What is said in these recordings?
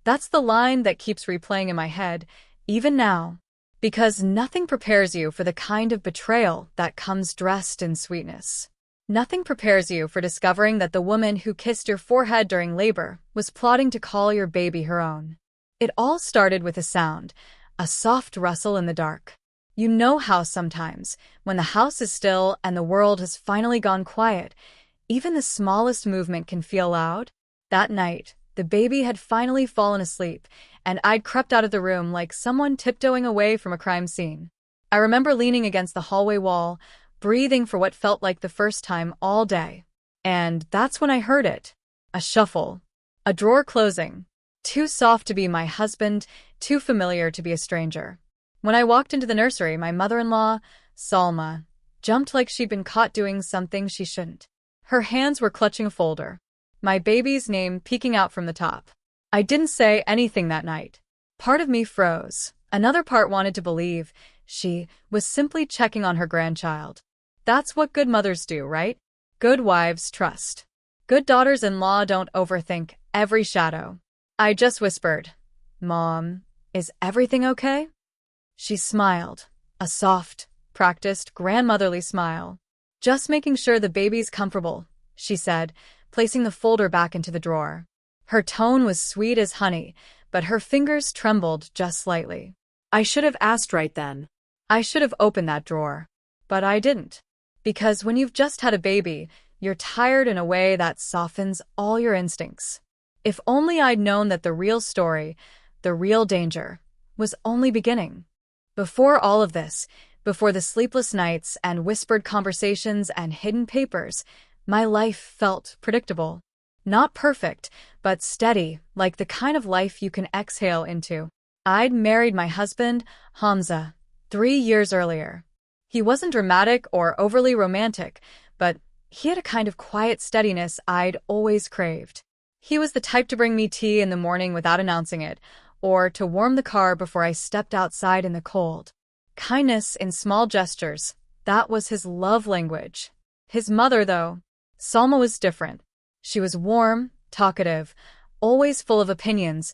That's the line that keeps replaying in my head, even now. Because nothing prepares you for the kind of betrayal that comes dressed in sweetness. Nothing prepares you for discovering that the woman who kissed your forehead during labor was plotting to call your baby her own. It all started with a sound, a soft rustle in the dark. You know how sometimes, when the house is still and the world has finally gone quiet, even the smallest movement can feel loud? That night, the baby had finally fallen asleep, and I'd crept out of the room like someone tiptoeing away from a crime scene. I remember leaning against the hallway wall, breathing for what felt like the first time all day. And that's when I heard it. A shuffle. A drawer closing. Too soft to be my husband, too familiar to be a stranger. When I walked into the nursery, my mother-in-law, Salma, jumped like she'd been caught doing something she shouldn't. Her hands were clutching a folder, my baby's name peeking out from the top. I didn't say anything that night. Part of me froze. Another part wanted to believe she was simply checking on her grandchild. That's what good mothers do, right? Good wives trust. Good daughters-in-law don't overthink every shadow. I just whispered, "Mom, is everything okay?" She smiled, a soft, practiced, grandmotherly smile. "Just making sure the baby's comfortable," she said, placing the folder back into the drawer. Her tone was sweet as honey, but her fingers trembled just slightly. I should have asked right then. I should have opened that drawer. But I didn't. Because when you've just had a baby, you're tired in a way that softens all your instincts. If only I'd known that the real story, the real danger, was only beginning. Before all of this, before the sleepless nights and whispered conversations and hidden papers, my life felt predictable. Not perfect, but steady, like the kind of life you can exhale into. I'd married my husband, Hamza, 3 years earlier. He wasn't dramatic or overly romantic, but he had a kind of quiet steadiness I'd always craved. He was the type to bring me tea in the morning without announcing it, or to warm the car before I stepped outside in the cold. Kindness in small gestures, that was his love language. His mother, though, Salma, was different. She was warm, talkative, always full of opinions,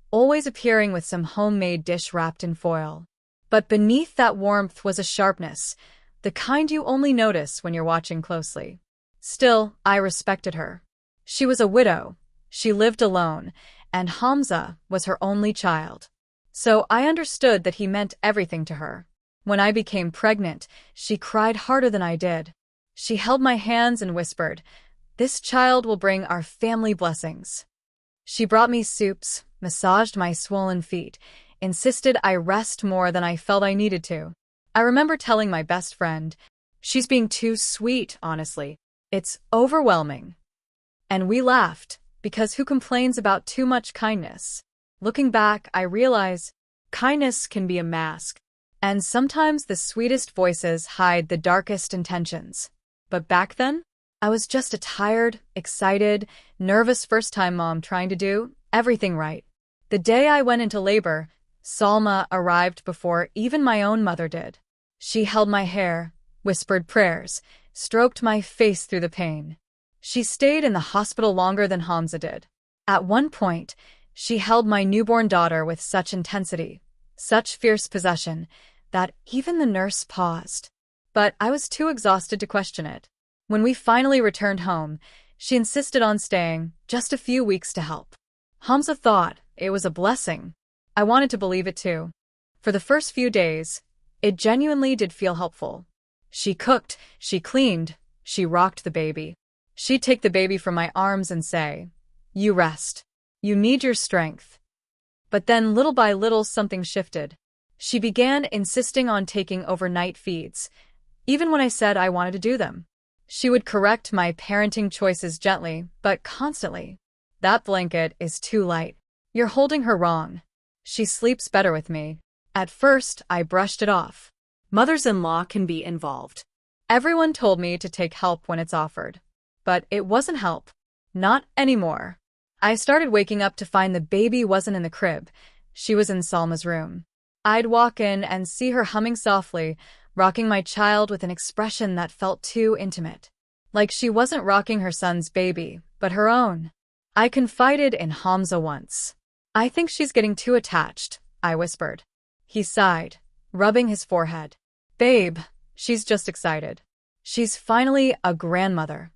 always appearing with some homemade dish wrapped in foil. But beneath that warmth was a sharpness, the kind you only notice when you're watching closely. Still, I respected her. She was a widow. She lived alone, and Hamza was her only child. So I understood that he meant everything to her. When I became pregnant, she cried harder than I did. She held my hands and whispered, "This child will bring our family blessings." She brought me soups, massaged my swollen feet, insisted I rest more than I felt I needed to. I remember telling my best friend, "She's being too sweet, honestly. It's overwhelming." And we laughed, because who complains about too much kindness? Looking back, I realize kindness can be a mask, and sometimes the sweetest voices hide the darkest intentions. But back then, I was just a tired, excited, nervous first-time mom trying to do everything right. The day I went into labor, Salma arrived before even my own mother did. She held my hair, whispered prayers, stroked my face through the pain. She stayed in the hospital longer than Hamza did. At one point, she held my newborn daughter with such intensity, such fierce possession, that even the nurse paused. But I was too exhausted to question it. When we finally returned home, she insisted on staying just a few weeks to help. Hamza thought it was a blessing. I wanted to believe it too. For the first few days, it genuinely did feel helpful. She cooked, she cleaned, she rocked the baby. She'd take the baby from my arms and say, "You rest. You need your strength." But then little by little something shifted. She began insisting on taking overnight feeds, even when I said I wanted to do them. She would correct my parenting choices gently, but constantly. "That blanket is too light. You're holding her wrong. She sleeps better with me." At first, I brushed it off. Mothers-in-law can be involved. Everyone told me to take help when it's offered. But it wasn't help. Not anymore. I started waking up to find the baby wasn't in the crib. She was in Salma's room. I'd walk in and see her humming softly, rocking my child with an expression that felt too intimate. Like she wasn't rocking her son's baby, but her own. I confided in Hamza once. I think she's getting too attached, I whispered. He sighed, rubbing his forehead. Babe, she's just excited. She's finally a grandmother.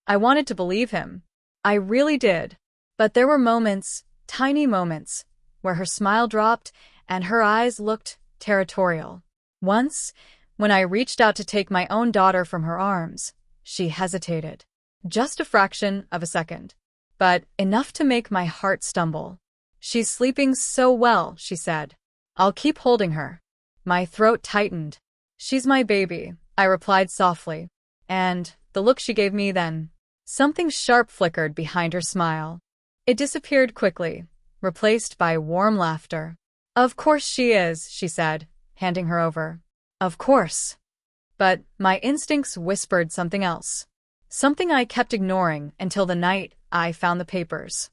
I wanted to believe him. I really did. But there were moments, tiny moments, where her smile dropped and her eyes looked territorial. Once, when I reached out to take my own daughter from her arms, she hesitated. Just a fraction of a second, but enough to make my heart stumble. She's sleeping so well, she said. I'll keep holding her. My throat tightened. She's my baby, I replied softly. And the look she gave me then. Something sharp flickered behind her smile. It disappeared quickly, replaced by warm laughter. Of course she is, she said, handing her over. Of course. But my instincts whispered something else. Something I kept ignoring until the night I found the papers.